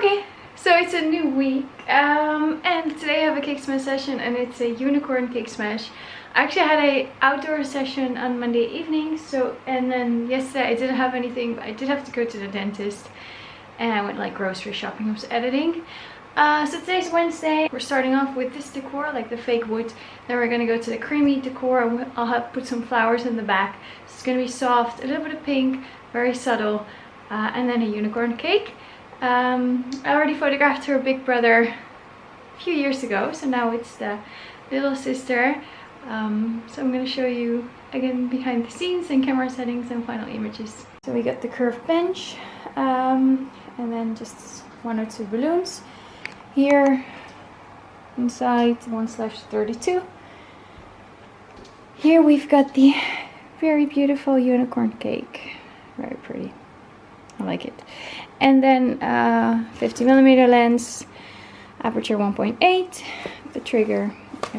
Okay, so it's a new week, and today I have a cake smash session, and it's a unicorn cake smash. I actually had a outdoor session on Monday evening, and then yesterday I didn't have anything, but I did have to go to the dentist, and I went like grocery shopping. I was editing. So today's Wednesday. We're starting off with this decor, like the fake wood. Then we're gonna go to the creamy decor, and I'll put some flowers in the back. So it's gonna be soft, a little bit of pink, very subtle, and then a unicorn cake. I already photographed her big brother a few years ago, so now it's the little sister. So I'm going to show you again behind the scenes and camera settings and final images. So we got the curved bench, and then just 1 or 2 balloons. Here inside 1/32. Here we've got the very beautiful unicorn cake. Very pretty. I like it. And then 50mm lens, aperture 1.8, the trigger. So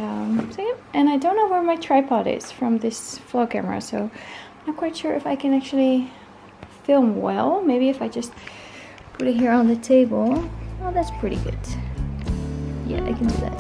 yeah. And I don't know where my tripod is from this vlog camera, so I'm not quite sure if I can actually film well. Maybe if I just put it here on the table. Oh, that's pretty good. Yeah, I can do that.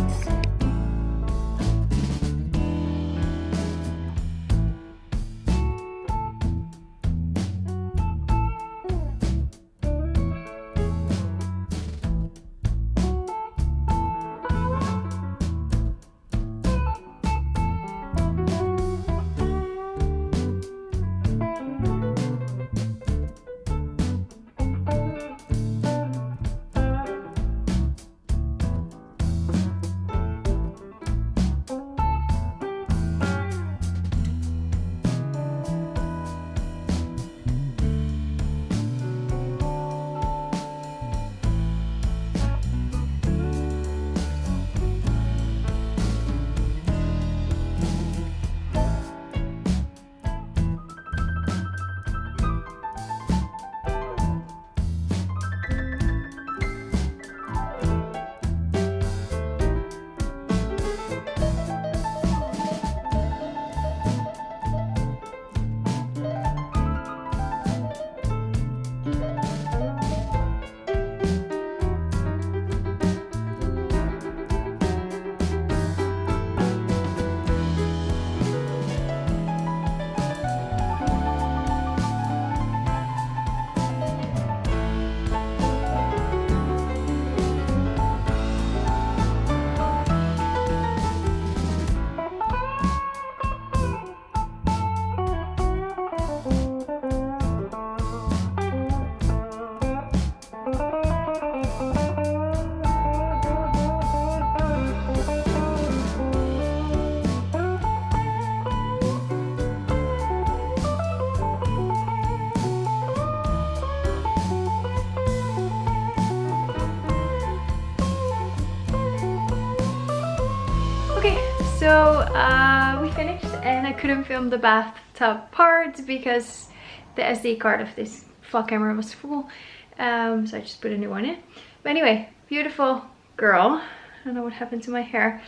So we finished, and I couldn't film the bathtub part because the SD card of this vlog camera was full, so I just put a new one in. But anyway, beautiful girl. I don't know what happened to my hair.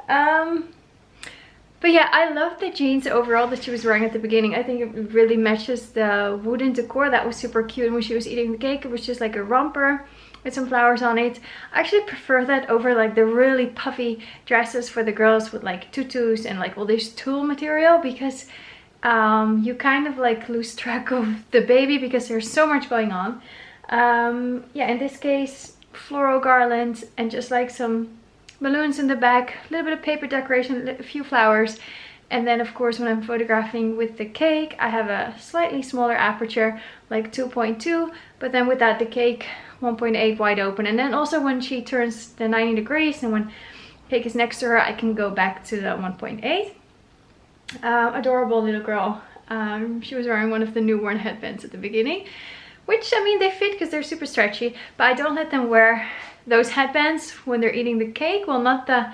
But yeah, I love the jeans overall that she was wearing at the beginning. I think it really matches the wooden decor. That was super cute. And when she was eating the cake, it was just like a romper with some flowers on it. I actually prefer that over like the really puffy dresses for the girls with like tutus and like all this tulle material, because you kind of like lose track of the baby because there's so much going on. Yeah, in this case, floral garland and just like some balloons in the back, a little bit of paper decoration, a few flowers. And then of course when I'm photographing with the cake, I have a slightly smaller aperture, like 2.2, but then with that the cake 1.8 wide open. And then also when she turns the 90 degrees and when cake is next to her, I can go back to the 1.8. Adorable little girl. She was wearing one of the newborn headbands at the beginning, which, I mean, they fit because they're super stretchy, but I don't let them wear those headbands when they're eating the cake. Well, not the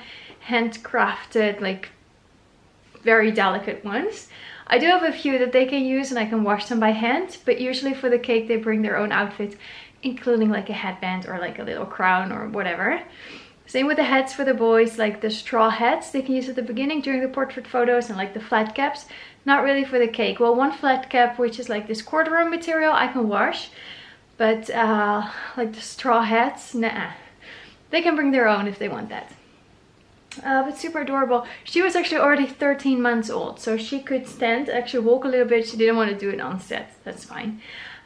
handcrafted, like very delicate ones. I do have a few that they can use and I can wash them by hand, but usually for the cake they bring their own outfit, including like a headband or like a little crown or whatever. Same with the hats for the boys, like the straw hats they can use at the beginning during the portrait photos, and like the flat caps. Not really for the cake. Well, one flat cap, which is like this corduroy material, I can wash. But like the straw hats, nah. They can bring their own if they want that. But super adorable. She was actually already 13 months old, so she could stand, actually walk a little bit. She didn't want to do it on set, that's fine.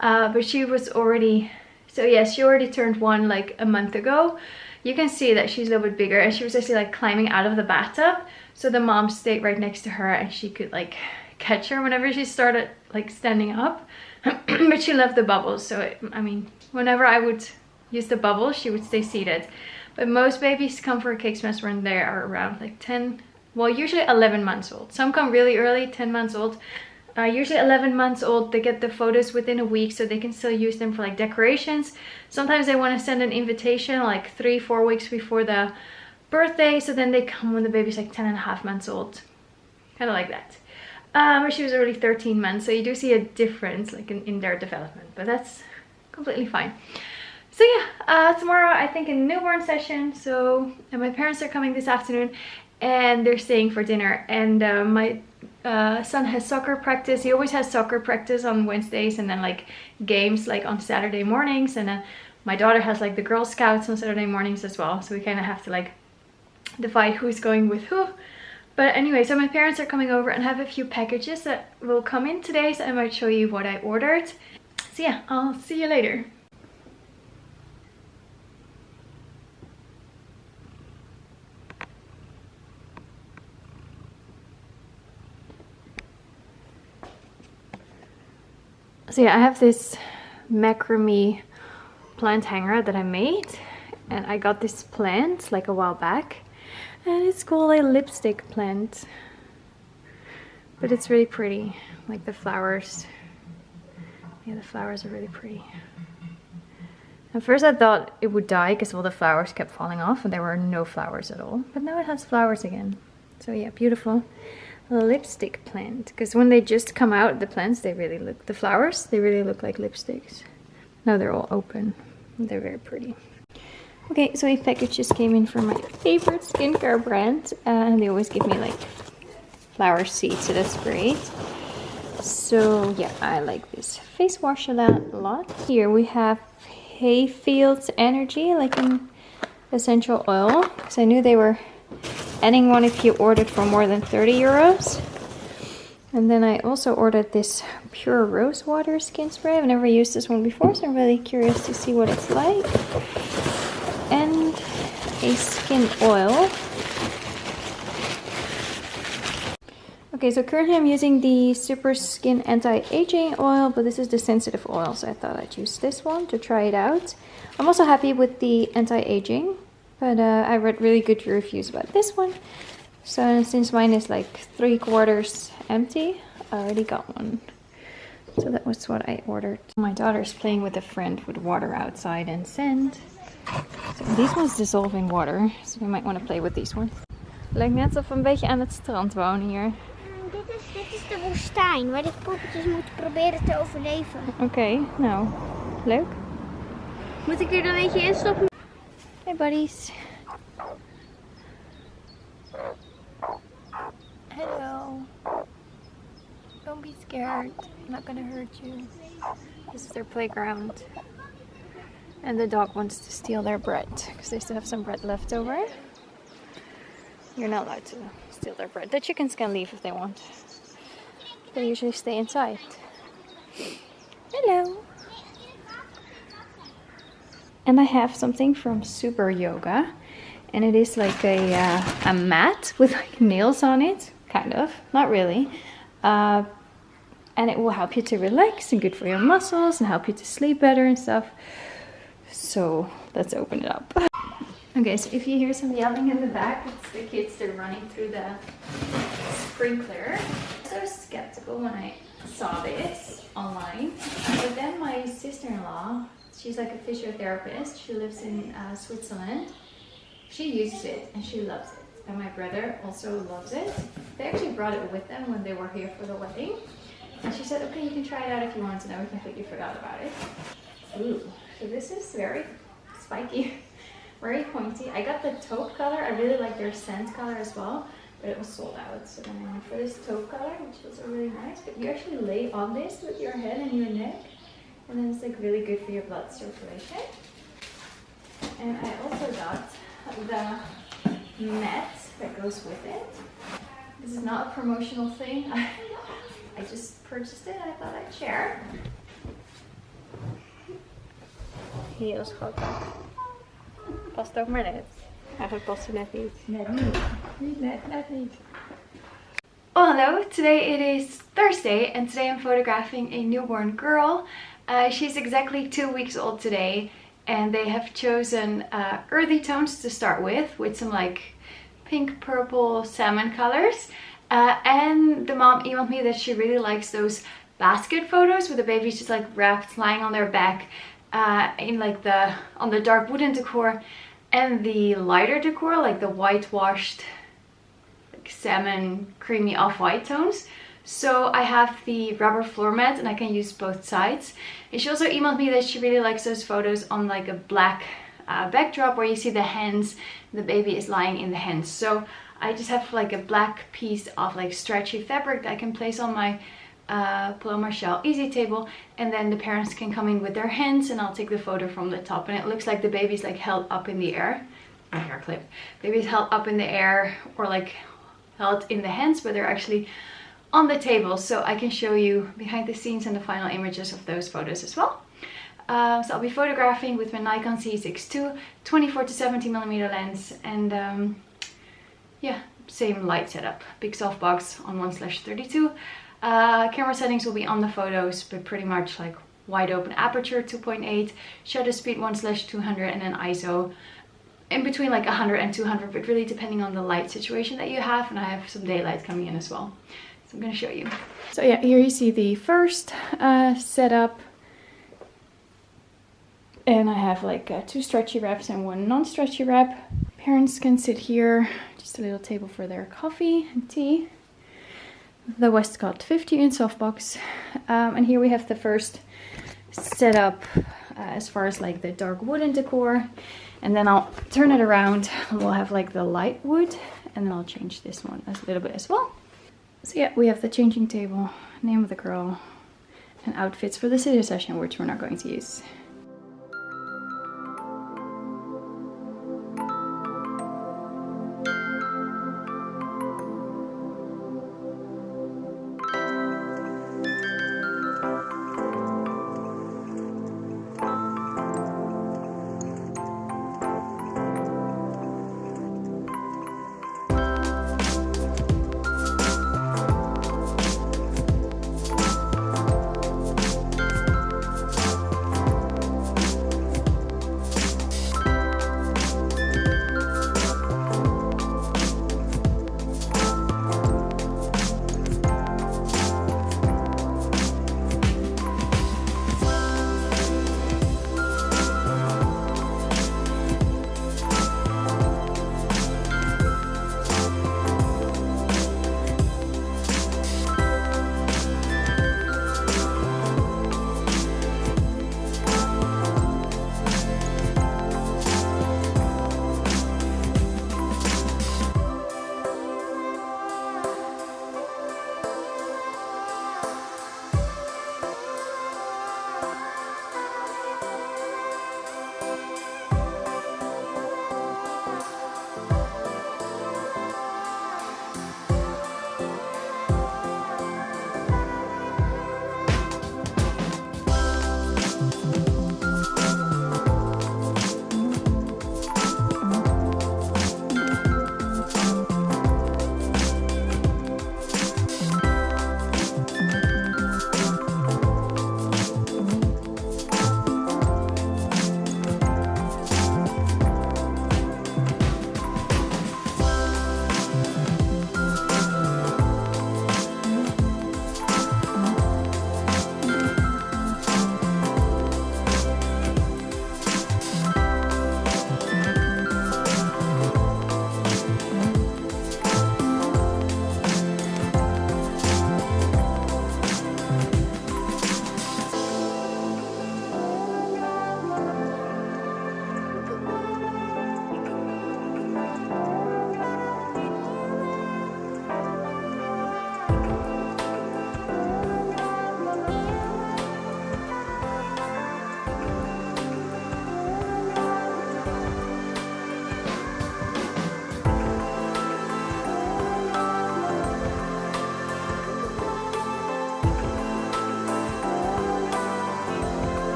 But she was already, so yeah, she already turned 1 like a month ago. You can see that she's a little bit bigger, and she was actually like climbing out of the bathtub. So the mom stayed right next to her, and she could like catch her whenever she started like standing up. But she loved the bubbles, so I mean, whenever I would use the bubbles, she would stay seated. But most babies come for a cake smash when they are around like 10, well, usually 11 months old. Some come really early, 10 months old. Usually 11 months old, they get the photos within a week, so they can still use them for like decorations. Sometimes they want to send an invitation like 3-4 weeks before the birthday, so then they come when the baby's like 10.5 months old. Kind of like that. But she was already 13 months, so you do see a difference like in their development, but that's completely fine. So yeah, tomorrow I think a newborn session. So and my parents are coming this afternoon, and they're staying for dinner. And my son has soccer practice. He always has soccer practice on Wednesdays, and then like games like on Saturday mornings. And my daughter has like the Girl Scouts on Saturday mornings as well. So we kind of have to like divide who's going with who. But anyway, so my parents are coming over and have a few packages that will come in today. So I might show you what I ordered. So yeah, I'll see you later. So yeah, I have this macrame plant hanger that I made, and I got this plant like a while back, and it's called a lipstick plant, but it's really pretty. Like the flowers, yeah, the flowers are really pretty. At first I thought it would die because all the flowers kept falling off and there were no flowers at all, but now it has flowers again. So yeah, beautiful lipstick plant, because when they just come out, the plants, they really look, the flowers, they really look like lipsticks. Now they're all open. They're very pretty. Okay, so a package just came in from my favorite skincare brand, and they always give me like flower seeds, so that's great. So yeah, I like this face wash a lot. Here we have Hayfield's Energy, like an essential oil, because I knew they were adding one if you ordered for more than 30 euros. And then I also ordered this pure rose water skin spray. I've never used this one before, so I'm really curious to see what it's like. And a skin oil. Okay, so currently I'm using the Super Skin Anti-Aging Oil, but this is the sensitive oil, so I thought I'd use this one to try it out. I'm also happy with the anti-aging, but I read really good reviews about this one. So since mine is like 3/4 empty, I already got one. So that was what I ordered. My daughter's playing with a friend with water outside and sand. So these ones dissolve in water, so we might want to play with these ones. Lijkt net alsof we een beetje aan het strand wonen hier. Dit is de woestijn waar de poppetjes moeten proberen te overleven. Oké, nou, leuk. Moet ik er dan eentje in stoppen? Hey buddies. Hello. Don't be scared. I'm not gonna hurt you. This is their playground. And the dog wants to steal their bread because they still have some bread left over. You're not allowed to steal their bread. The chickens can leave if they want. They usually stay inside. Hello. And I have something from Super Yoga. And it is like a mat with like nails on it. Kind of. Not really. And it will help you to relax and good for your muscles and help you to sleep better and stuff. So let's open it up. Okay, so if you hear some yelling in the back, it's the kids, they're running through the sprinkler. I was skeptical when I saw this online, but then my sister-in-law, she's like a physiotherapist, she lives in Switzerland. She uses it and she loves it, and my brother also loves it. They actually brought it with them when they were here for the wedding, and she said, okay, you can try it out if you want, and I completely forgot about it. Ooh, so this is very spiky. Very pointy. I got the taupe color. I really like their scent color as well, but it was sold out. So then I went for this taupe color, which was really nice. But you actually lay on this with your head and your neck, And then it's like really good for your blood circulation. And I also got the mat that goes with it. This is not a promotional thing. I just purchased it and I thought I'd share. Heel schattig. Past ook maar net. Eigenlijk past het net niet. Net niet. Net niet. Oh, hello. Today it is Thursday and today I'm photographing a newborn girl. She's exactly 2 weeks old today and they have chosen earthy tones to start with some like pink, purple, salmon colors. And the mom emailed me that she really likes those basket photos with the babies just like wrapped lying on their back in like on the dark wooden decor and the lighter decor, like the whitewashed like salmon creamy off-white tones. So I have the rubber floor mat and I can use both sides. And she also emailed me that she really likes those photos on like a black backdrop where you see the hands, the baby is lying in the hands. So I just have like a black piece of like stretchy fabric that I can place on my Paloma Shell Easy Table, and then the parents can come in with their hands and I'll take the photo from the top, and it looks like the baby's like held up in the air. My hair clip. Baby's held up in the air or like held in the hands, but they're actually on the table, so I can show you behind the scenes and the final images of those photos as well. So I'll be photographing with my Nikon C6 II 24 to 70mm lens, and yeah, same light setup, big softbox on 1/32. Camera settings will be on the photos, but pretty much like wide open aperture 2.8, shutter speed 1/200, and then ISO in between like 100 and 200, but really depending on the light situation that you have, and I have some daylight coming in as well. So I'm going to show you. So yeah, here you see the first setup. And I have like 2 stretchy wraps and 1 non-stretchy wrap. Parents can sit here, just a little table for their coffee and tea. The Westcott 50-inch softbox. And here we have the first setup as far as like the dark wooden decor. And then I'll turn it around and we'll have like the light wood. And then I'll change this one a little bit as well. So yeah, we have the changing table, name of the girl, and outfits for the sitter session, which we're not going to use.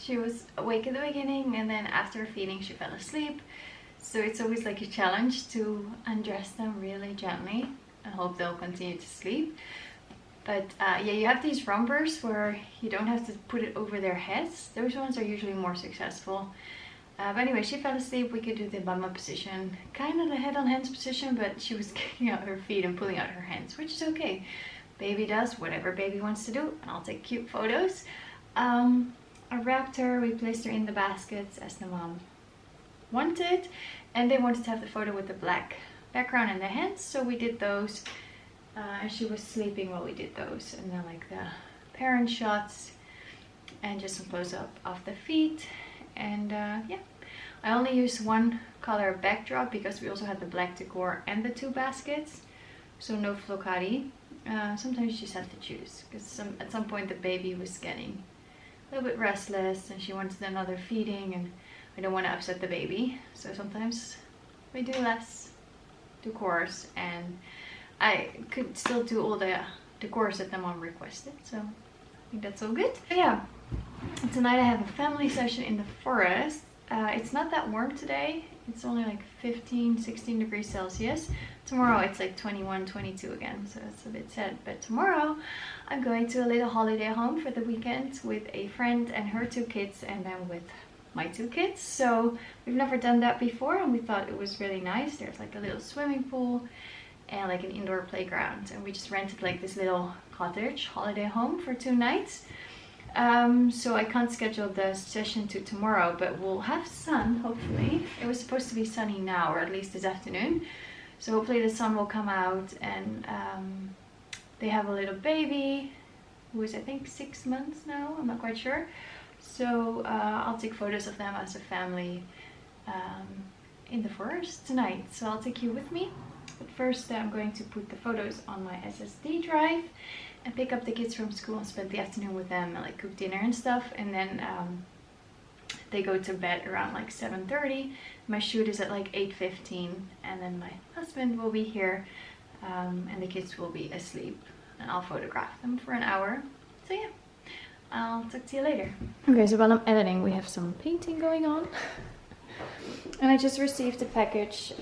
She was awake at the beginning, and then after feeding she fell asleep. So it's always like a challenge to undress them really gently and hope they'll continue to sleep. But yeah, you have these rompers where you don't have to put it over their heads. Those ones are usually more successful. But anyway, she fell asleep. We could do the bum up position, kind of the head on hands position, but she was kicking out her feet and pulling out her hands, which is okay. Baby does whatever baby wants to do, and I'll take cute photos. I wrapped her, we placed her in the baskets as the mom wanted, and they wanted to have the photo with the black background and the hands, so we did those. And she was sleeping while we did those, and then like the parent shots and just some close-up of the feet. And yeah, I only used one color backdrop because we also had the black decor and the 2 baskets, so no flocati. Sometimes you just have to choose, because at some point the baby was getting a little bit restless and she wanted another feeding, and I don't want to upset the baby, so sometimes we do less decors, and I could still do all the decors that the mom requested, so I think that's all good. But yeah, tonight I have a family session in the forest. It's not that warm today. It's only like 15-16 degrees Celsius. Tomorrow it's like 21-22 again, so it's a bit sad. But tomorrow I'm going to a little holiday home for the weekend with a friend and her 2 kids, and then with my 2 kids. So we've never done that before, and we thought it was really nice. There's like a little swimming pool and like an indoor playground, and we just rented like this little cottage holiday home for 2 nights. So I can't schedule the session to tomorrow, but we'll have sun, hopefully. It was supposed to be sunny now, or at least this afternoon, so hopefully the sun will come out. And they have a little baby who is, I think, 6 months now, I'm not quite sure. So I'll take photos of them as a family in the forest tonight, so I'll take you with me. But first I'm going to put the photos on my SSD drive and pick up the kids from school and spend the afternoon with them and like cook dinner and stuff. And then they go to bed around like 7:30. My shoot is at like 8:15, and then my husband will be here and the kids will be asleep, and I'll photograph them for an hour. So yeah, I'll talk to you later. Okay, so while I'm editing we have some painting going on. And I just received a package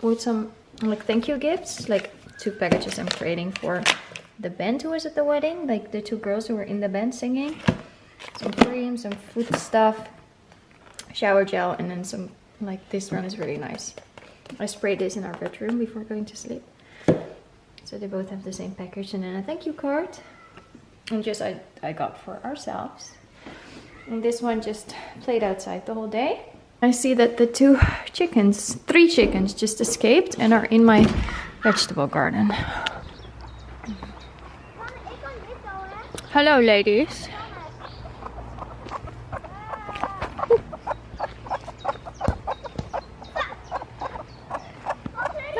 with some like thank you gifts, like 2 packages I'm creating for the band who was at the wedding, like the 2 girls who were in the band singing. Some cream, some food stuff, shower gel, and then some, like this one is really nice. I sprayed this in our bedroom before going to sleep. So they both have the same package, and then a thank you card. And just I got for ourselves. And this one just played outside the whole day. I see that the 3 chickens just escaped and are in my vegetable garden. Hello, ladies.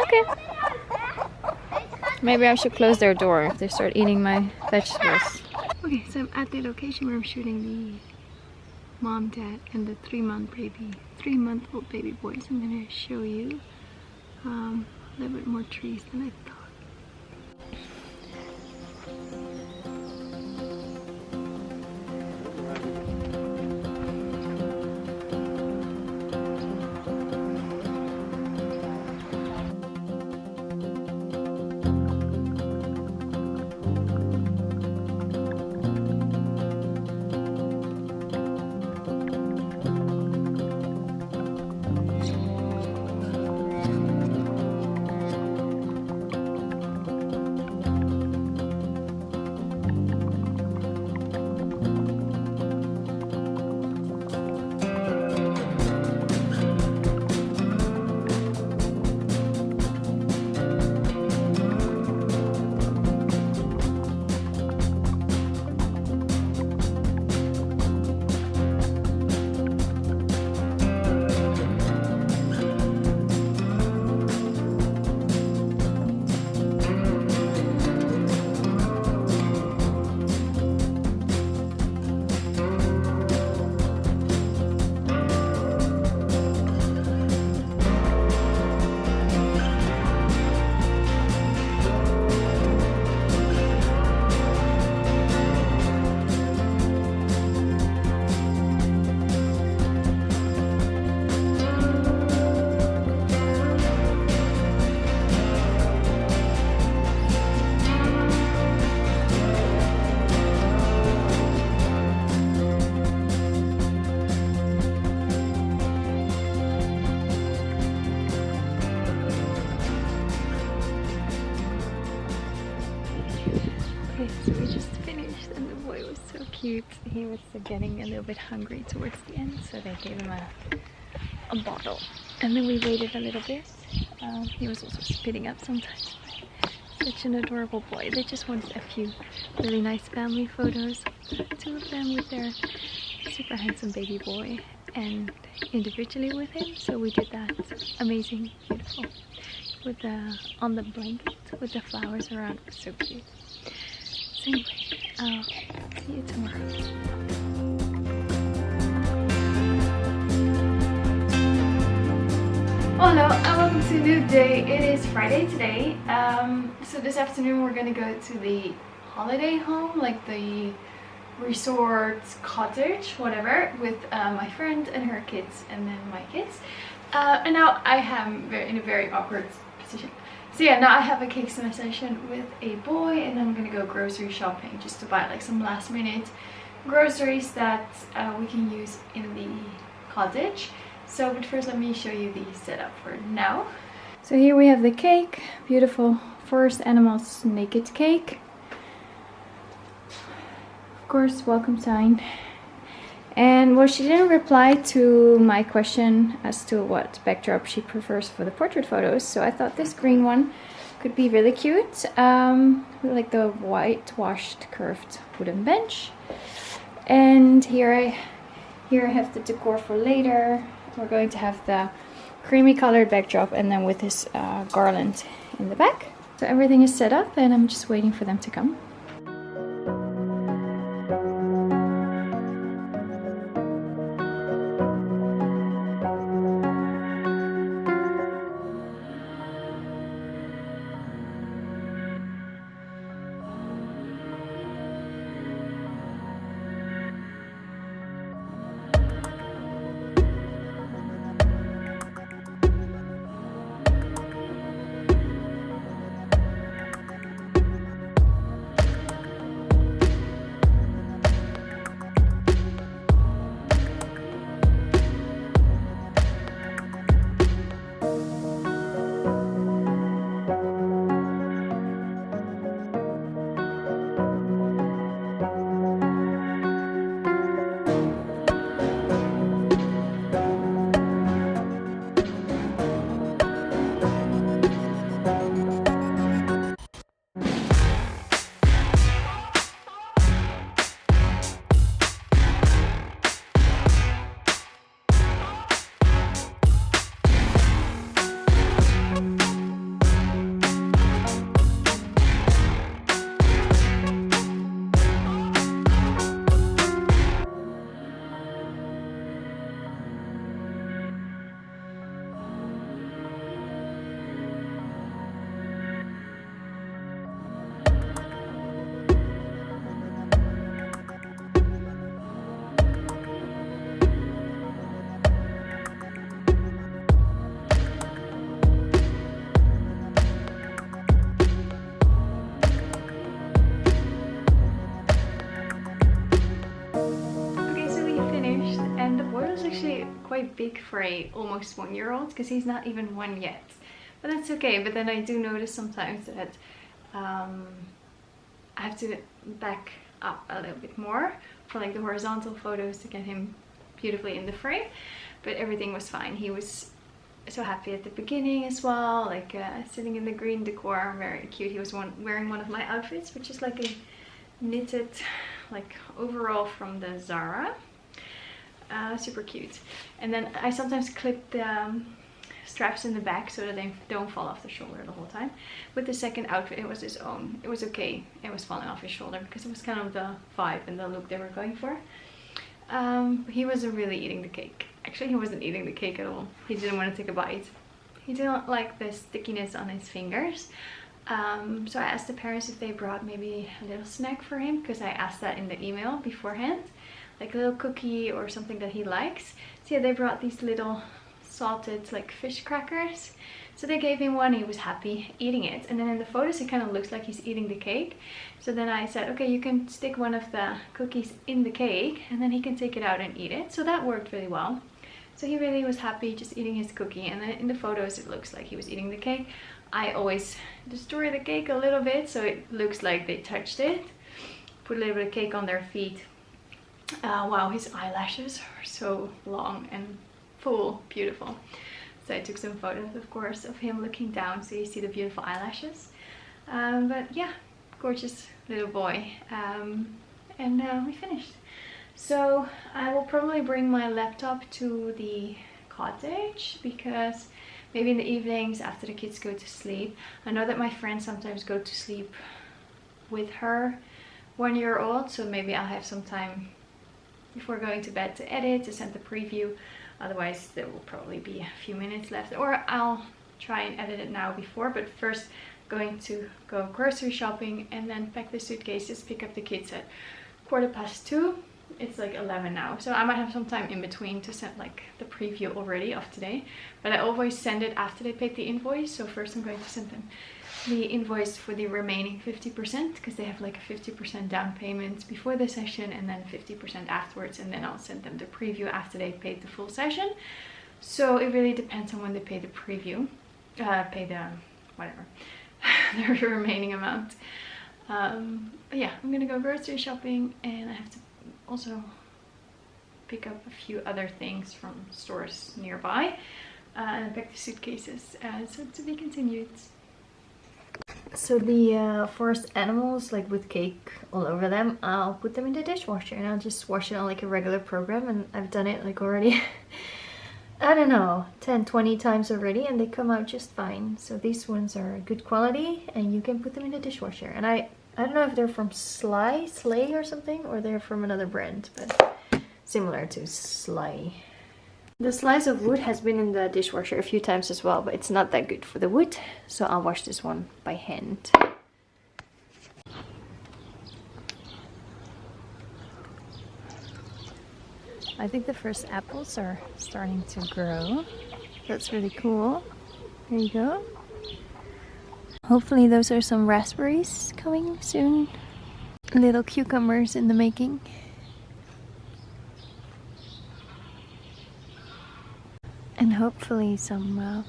Okay. Maybe I should close their door if they start eating my vegetables. Okay, so I'm at the location where I'm shooting the mom, dad, and the 3-month-old baby boys. I'm gonna show you a little bit more trees than I thought. Okay, so we just finished and the boy was so cute. He was getting a little bit hungry towards the end, so they gave him a bottle. And then we waited a little bit. He was also spitting up sometimes. Such an adorable boy. They just wanted a few really nice family photos. Two of them with their super handsome baby boy and individually with him. So we did that. Amazing, beautiful. With the on the blanket with the flowers around. It was so cute. So anyway, I'll see you tomorrow. Hello and welcome to a new day. It is Friday today. So this afternoon we're gonna go to the holiday home, like the resort cottage, whatever, with my friend and her kids and then my kids. And now I am in a very awkward position. So yeah, now I have a cake session with a boy and then I'm gonna go grocery shopping just to buy like some last minute groceries that we can use in the cottage. So, but first let me show you the setup for now. So here we have the cake, beautiful Forest Animals naked cake. Of course, welcome sign. And well, she didn't reply to my question as to what backdrop she prefers for the portrait photos. So I thought this green one could be really cute. With like the whitewashed curved wooden bench. And here I have the decor for later. We're going to have the creamy colored backdrop and then with this garland in the back. So everything is set up and I'm just waiting for them to come. Quite big for a almost 1-year-old because he's not even 1 yet, but that's okay. But then I do notice sometimes that I have to back up a little bit more for like the horizontal photos to get him beautifully in the frame, but everything was fine. He was so happy at the beginning as well, like sitting in the green decor, very cute. He was wearing one of my outfits, which is like a knitted like overall from the Zara. Super cute. And then I sometimes clip the straps in the back so that they don't fall off the shoulder the whole time. With the second outfit, it was his own. It was okay. It was falling off his shoulder because it was kind of the vibe and the look they were going for. He wasn't really eating the cake. Actually, he wasn't eating the cake at all. He didn't want to take a bite. He didn't like the stickiness on his fingers. So I asked the parents if they brought maybe a little snack for him, because I asked that in the email beforehand, like a little cookie or something that he likes. So yeah, they brought these little salted like fish crackers. So they gave him one. He was happy eating it, and then in the photos it kind of looks like he's eating the cake. So then I said, okay, you can stick one of the cookies in the cake and then he can take it out and eat it. So that worked really well. So he really was happy just eating his cookie, and then in the photos it looks like he was eating the cake. I always destroy the cake a little bit so it looks like they touched it. Put a little bit of cake on their feet. Wow, his eyelashes are so long and full, beautiful. So I took some photos, of course, of him looking down so you see the beautiful eyelashes. But yeah, gorgeous little boy. And we finished. So I will probably bring my laptop to the cottage because maybe in the evenings after the kids go to sleep. I know that my friends sometimes go to sleep with her 1-year-old, so maybe I'll have some time before going to bed to edit, to send the preview. Otherwise there will probably be a few minutes left, or I'll try and edit it now before, but first going to go grocery shopping and then pack the suitcases, pick up the kids at 2:15. It's like 11 now, so I might have some time in between to send like the preview already of today, but I always send it after they paid the invoice. So first I'm going to send them the invoice for the remaining 50% because they have like a 50% down payment before the session and then 50% afterwards, and then I'll send them the preview after they paid the full session. So it really depends on when they pay the preview, pay the whatever the remaining amount. But yeah, I'm gonna go grocery shopping, and I have to also pick up a few other things from stores nearby and pack the suitcases. So to be continued. So the forest animals, like with cake all over them, I'll put them in the dishwasher and I'll just wash it on like a regular program, and I've done it like already I don't know, 10-20 times already, and they come out just fine. So these ones are good quality and you can put them in the dishwasher. And I don't know if they're from Slay or something, or they're from another brand, but similar to Slay. The slice of wood has been in the dishwasher a few times as well, but it's not that good for the wood, so I'll wash this one by hand. I think the first apples are starting to grow. That's really cool. There you go. Hopefully those are some raspberries coming soon. Little cucumbers in the making. And hopefully some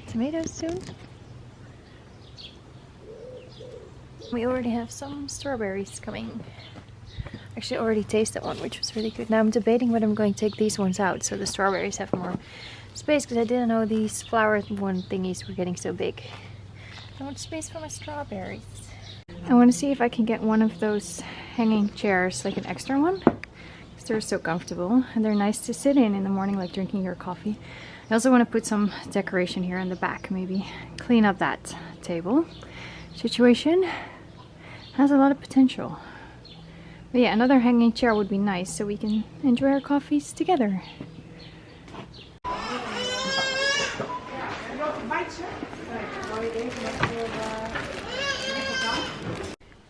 tomatoes soon. We already have some strawberries coming. Actually, I already tasted one, which was really good. Now I'm debating whether I'm going to take these ones out so the strawberries have more space, because I didn't know these flower one thingies were getting so big. I want space for my strawberries. I want to see if I can get one of those hanging chairs, like an extra one. They're so comfortable and they're nice to sit in the morning, like drinking your coffee. I also want to put some decoration here in the back, maybe clean up that table situation. Has a lot of potential. But yeah, another hanging chair would be nice so we can enjoy our coffees together.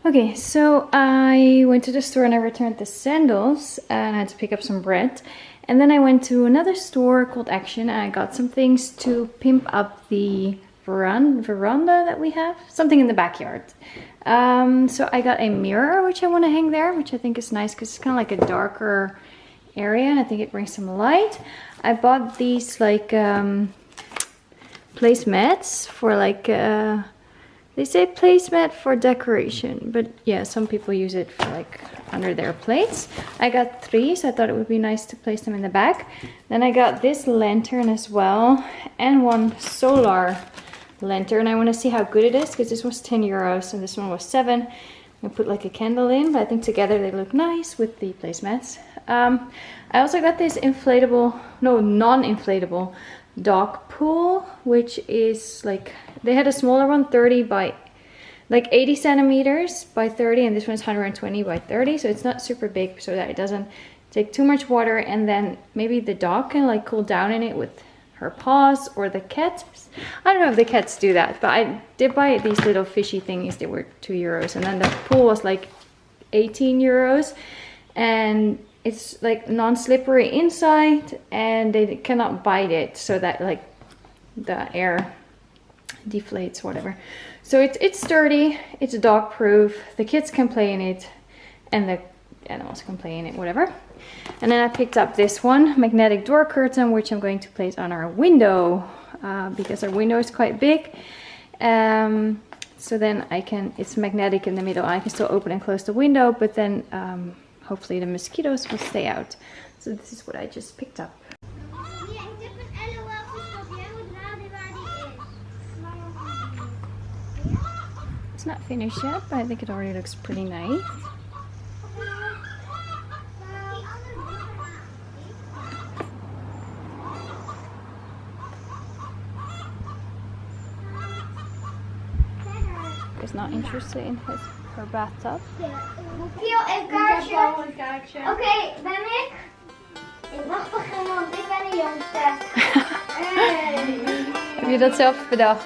Okay, so I went to the store and I returned the sandals and I had to pick up some bread. And then I went to another store called Action and I got some things to pimp up the veranda that we have. Something in the backyard. So I got a mirror which I want to hang there, which I think is nice because it's kind of like a darker area and I think it brings some light. I bought these like placemats for like... They say placemat for decoration, but yeah, some people use it for like under their plates. I got 3, so I thought it would be nice to place them in the back. Then I got this lantern as well, and one solar lantern. I want to see how good it is, because this was 10 euros and this one was 7. I put like a candle in, but I think together they look nice with the placemats. I also got this non-inflatable dog pool, which is like, they had a smaller one, 30 by like 80 centimeters by 30, and this one's 120 by 30, so it's not super big, so that it doesn't take too much water, and then maybe the dog can like cool down in it with her paws, or the cat. I don't know if the cats do that, but I did buy these little fishy thingies. They were 2 euros, and then the pool was like 18 euros, and it's like non-slippery inside and they cannot bite it, so that like the air deflates, whatever. So it's sturdy, it's dog proof, the kids can play in it, and animals can play in it, whatever. And then I picked up this one, magnetic door curtain, which I'm going to place on our window because our window is quite big. So then it's magnetic in the middle. I can still open and close the window, but then hopefully the mosquitoes will stay out. So this is what I just picked up. It's not finished yet, but I think it already looks pretty nice. Is not interested in her bathtub. Michiel, een kaartje. Oké, ben ik? Ik mag beginnen, want ik ben de jongste. Hey. Heb je dat zelf bedacht?